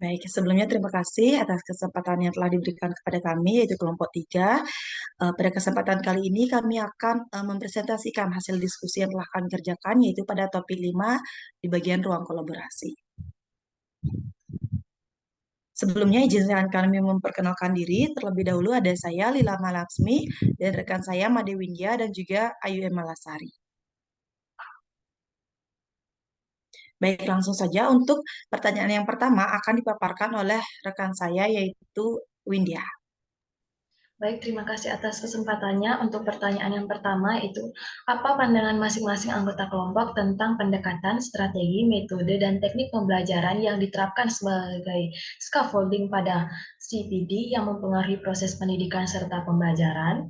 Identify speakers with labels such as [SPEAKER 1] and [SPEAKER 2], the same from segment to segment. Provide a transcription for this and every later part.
[SPEAKER 1] Baik, sebelumnya terima kasih atas kesempatan yang telah diberikan kepada kami, yaitu kelompok 3. Pada kesempatan kali ini kami akan mempresentasikan hasil diskusi yang telah kami kerjakan, yaitu pada topik 5 di bagian ruang kolaborasi. Sebelumnya izinkan kami memperkenalkan diri. Terlebih dahulu ada saya, Lila Malaksmi, dan rekan saya, Made Windya, dan juga Ayu Emalasari. Baik, langsung saja untuk pertanyaan yang pertama akan dipaparkan oleh rekan saya, yaitu Windya.
[SPEAKER 2] Baik, terima kasih atas kesempatannya. Untuk pertanyaan yang pertama itu, apa pandangan masing-masing anggota kelompok tentang pendekatan, strategi, metode, dan teknik pembelajaran yang diterapkan sebagai scaffolding pada CPD yang mempengaruhi proses pendidikan serta pembelajaran?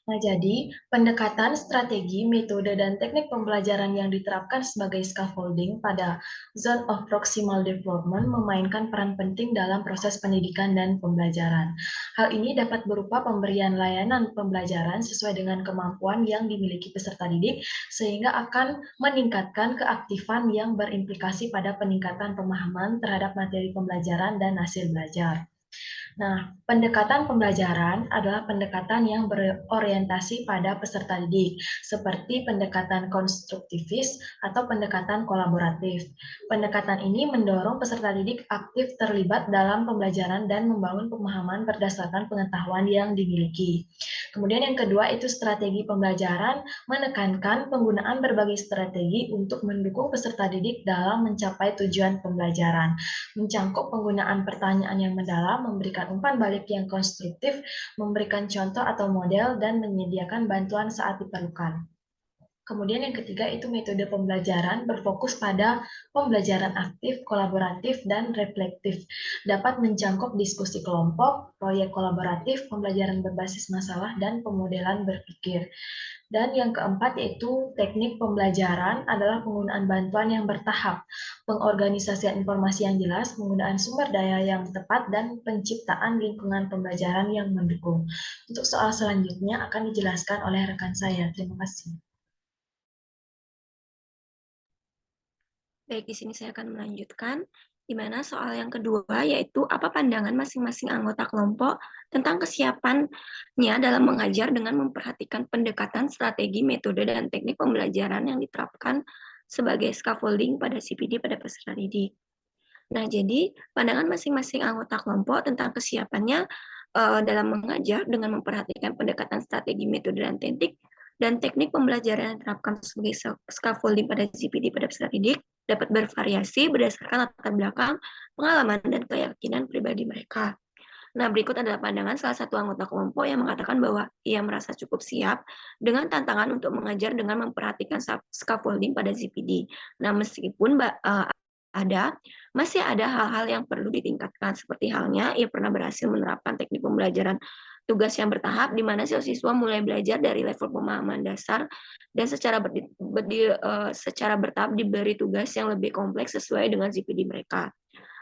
[SPEAKER 2] Nah, jadi pendekatan, strategi, metode, dan teknik pembelajaran yang diterapkan sebagai scaffolding pada zone of proximal development memainkan peran penting dalam proses pendidikan dan pembelajaran. Hal ini dapat berupa pemberian layanan pembelajaran sesuai dengan kemampuan yang dimiliki peserta didik, sehingga akan meningkatkan keaktifan yang berimplikasi pada peningkatan pemahaman terhadap materi pembelajaran dan hasil belajar. Nah, pendekatan pembelajaran adalah pendekatan yang berorientasi pada peserta didik, seperti pendekatan konstruktivis atau pendekatan kolaboratif. Pendekatan ini mendorong peserta didik aktif terlibat dalam pembelajaran dan membangun pemahaman berdasarkan pengetahuan yang dimiliki. Kemudian yang kedua itu strategi pembelajaran, menekankan penggunaan berbagai strategi untuk mendukung peserta didik dalam mencapai tujuan pembelajaran, mencangkup penggunaan pertanyaan yang mendalam, memberikan umpan balik yang konstruktif, memberikan contoh atau model, dan menyediakan bantuan saat diperlukan. Kemudian yang ketiga itu metode pembelajaran berfokus pada pembelajaran aktif, kolaboratif, dan reflektif. Dapat menjangkau diskusi kelompok, proyek kolaboratif, pembelajaran berbasis masalah, dan pemodelan berpikir. Dan yang keempat yaitu teknik pembelajaran adalah penggunaan bantuan yang bertahap, pengorganisasian informasi yang jelas, penggunaan sumber daya yang tepat, dan penciptaan lingkungan pembelajaran yang mendukung. Untuk soal selanjutnya akan dijelaskan oleh rekan saya. Terima kasih.
[SPEAKER 3] Baik, di sini saya akan melanjutkan, di mana soal yang kedua yaitu apa pandangan masing-masing anggota kelompok tentang kesiapannya dalam mengajar dengan memperhatikan pendekatan, strategi, metode, dan teknik pembelajaran yang diterapkan sebagai scaffolding pada CPD pada peserta didik. Nah, jadi pandangan masing-masing anggota kelompok tentang kesiapannya dalam mengajar dengan memperhatikan pendekatan strategi, metode, dan teknik pembelajaran yang diterapkan sebagai scaffolding pada CPD pada peserta didik dapat bervariasi berdasarkan latar belakang, pengalaman, dan keyakinan pribadi mereka. Nah, berikut adalah pandangan salah satu anggota kelompok yang mengatakan bahwa ia merasa cukup siap dengan tantangan untuk mengajar dengan memperhatikan scaffolding pada CPD. Nah, meskipun masih ada hal-hal yang perlu ditingkatkan, seperti halnya ia pernah berhasil menerapkan teknik pembelajaran tugas yang bertahap, di mana siswa mulai belajar dari level pemahaman dasar dan secara bertahap diberi tugas yang lebih kompleks sesuai dengan CPD mereka.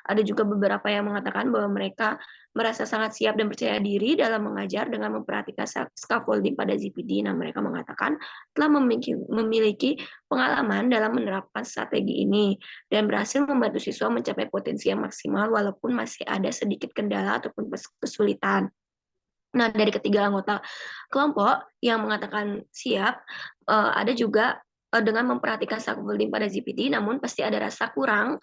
[SPEAKER 3] Ada juga beberapa yang mengatakan bahwa mereka merasa sangat siap dan percaya diri dalam mengajar dengan memperhatikan scaffolding pada ZPD. Nah, mereka mengatakan telah memiliki pengalaman dalam menerapkan strategi ini dan berhasil membantu siswa mencapai potensi yang maksimal walaupun masih ada sedikit kendala ataupun kesulitan. Nah, dari ketiga anggota kelompok yang mengatakan siap, ada juga dengan memperhatikan scaffolding pada ZPD, namun pasti ada rasa kurang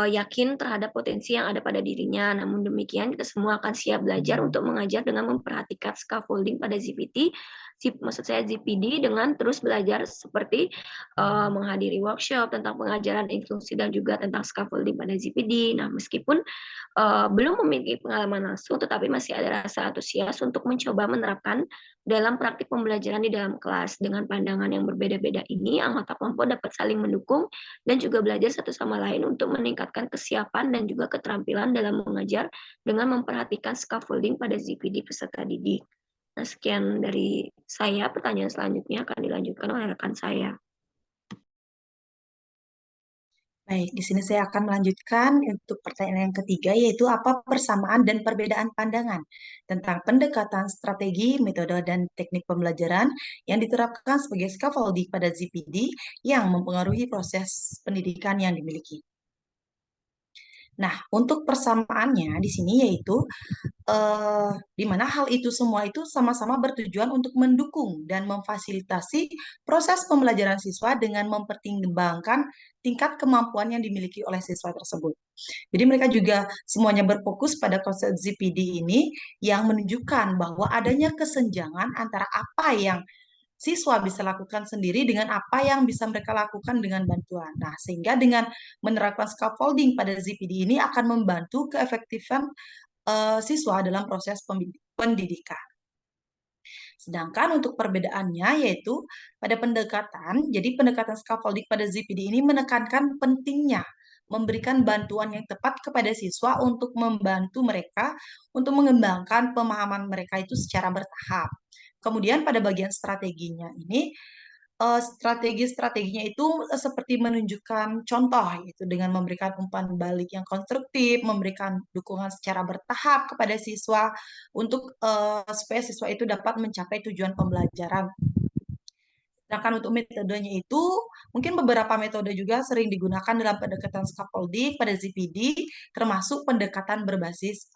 [SPEAKER 3] yakin terhadap potensi yang ada pada dirinya. Namun demikian, kita semua akan siap belajar untuk mengajar dengan memperhatikan scaffolding pada ZPD, maksud saya ZPD, dengan terus belajar seperti menghadiri workshop tentang pengajaran inklusi dan juga tentang scaffolding pada ZPD. Nah, meskipun belum memiliki pengalaman langsung, tetapi masih ada rasa antusias untuk mencoba menerapkan dalam praktik pembelajaran di dalam kelas. Dengan pandangan yang berbeda-beda ini, anggota kelompok dapat saling mendukung dan juga belajar satu sama lain untuk meningkatkan kesiapan dan juga keterampilan dalam mengajar dengan memperhatikan scaffolding pada ZPD peserta didik. Nah, sekian dari saya. Pertanyaan selanjutnya akan dilanjutkan oleh rekan saya.
[SPEAKER 1] Baik, di sini saya akan melanjutkan untuk pertanyaan yang ketiga, yaitu apa persamaan dan perbedaan pandangan tentang pendekatan strategi, metode, dan teknik pembelajaran yang diterapkan sebagai scaffolding pada ZPD yang mempengaruhi proses pendidikan yang dimiliki. Nah, untuk persamaannya di sini yaitu di mana hal itu semua itu sama-sama bertujuan untuk mendukung dan memfasilitasi proses pembelajaran siswa dengan mempertimbangkan tingkat kemampuan yang dimiliki oleh siswa tersebut. Jadi mereka juga semuanya berfokus pada konsep ZPD ini yang menunjukkan bahwa adanya kesenjangan antara apa yang siswa bisa lakukan sendiri dengan apa yang bisa mereka lakukan dengan bantuan. Nah, sehingga dengan menerapkan scaffolding pada ZPD ini akan membantu keefektifan siswa dalam proses pendidikan. Sedangkan untuk perbedaannya yaitu pada pendekatan, jadi pendekatan scaffolding pada ZPD ini menekankan pentingnya memberikan bantuan yang tepat kepada siswa untuk membantu mereka untuk mengembangkan pemahaman mereka itu secara bertahap. Kemudian pada bagian strateginya ini strategi-strateginya itu seperti menunjukkan contoh gitu dengan memberikan umpan balik yang konstruktif, memberikan dukungan secara bertahap kepada siswa untuk supaya siswa itu dapat mencapai tujuan pembelajaran. Sedangkan untuk metodenya itu, mungkin beberapa metode juga sering digunakan dalam pendekatan scaffolding pada ZPD, termasuk pendekatan berbasis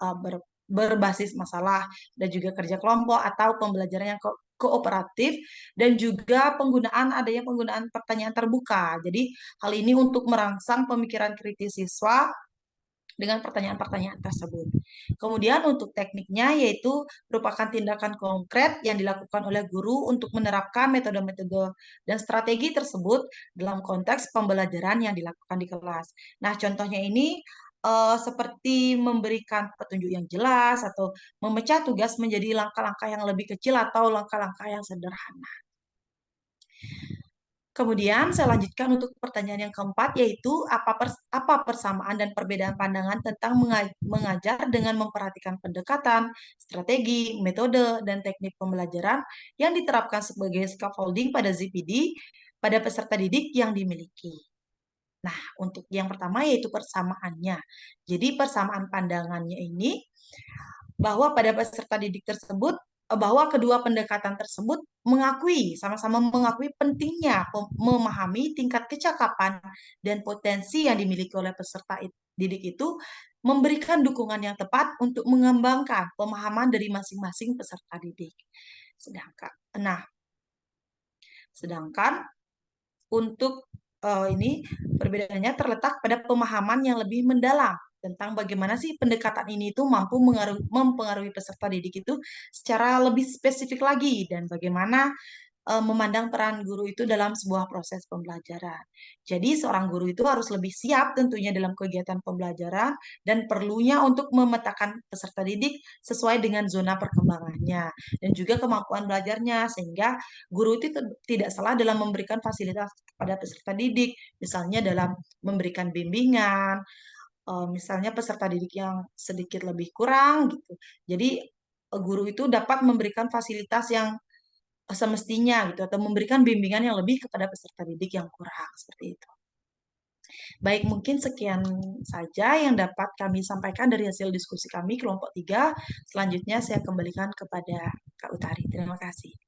[SPEAKER 1] masalah dan juga kerja kelompok atau pembelajaran yang kooperatif dan juga adanya penggunaan pertanyaan terbuka. Jadi hal ini untuk merangsang pemikiran kritis siswa dengan pertanyaan-pertanyaan tersebut. Kemudian untuk tekniknya yaitu merupakan tindakan konkret yang dilakukan oleh guru untuk menerapkan metode-metode dan strategi tersebut dalam konteks pembelajaran yang dilakukan di kelas. Nah, contohnya ini seperti memberikan petunjuk yang jelas atau memecah tugas menjadi langkah-langkah yang lebih kecil atau langkah-langkah yang sederhana. Kemudian saya lanjutkan untuk pertanyaan yang keempat yaitu apa persamaan dan perbedaan pandangan tentang mengajar dengan memperhatikan pendekatan, strategi, metode, dan teknik pembelajaran yang diterapkan sebagai scaffolding pada ZPD pada peserta didik yang dimiliki. Nah, untuk yang pertama yaitu persamaannya. Jadi persamaan pandangannya ini bahwa pada peserta didik tersebut bahwa kedua pendekatan tersebut sama-sama mengakui pentingnya memahami tingkat kecakapan dan potensi yang dimiliki oleh peserta didik itu memberikan dukungan yang tepat untuk mengembangkan pemahaman dari masing-masing peserta didik. Sedangkan untuk ini perbedaannya terletak pada pemahaman yang lebih mendalam tentang bagaimana sih pendekatan ini itu mampu mempengaruhi peserta didik itu secara lebih spesifik lagi dan bagaimana memandang peran guru itu dalam sebuah proses pembelajaran. Jadi seorang guru itu harus lebih siap tentunya dalam kegiatan pembelajaran dan perlunya untuk memetakan peserta didik sesuai dengan zona perkembangannya dan juga kemampuan belajarnya sehingga guru itu tidak salah dalam memberikan fasilitas kepada peserta didik, misalnya dalam memberikan bimbingan, misalnya peserta didik yang sedikit lebih kurang gitu. Jadi guru itu dapat memberikan fasilitas yang semestinya gitu atau memberikan bimbingan yang lebih kepada peserta didik yang kurang seperti itu. Baik, mungkin sekian saja yang dapat kami sampaikan dari hasil diskusi kami kelompok 3. Selanjutnya saya kembalikan kepada Kak Utari. Terima kasih.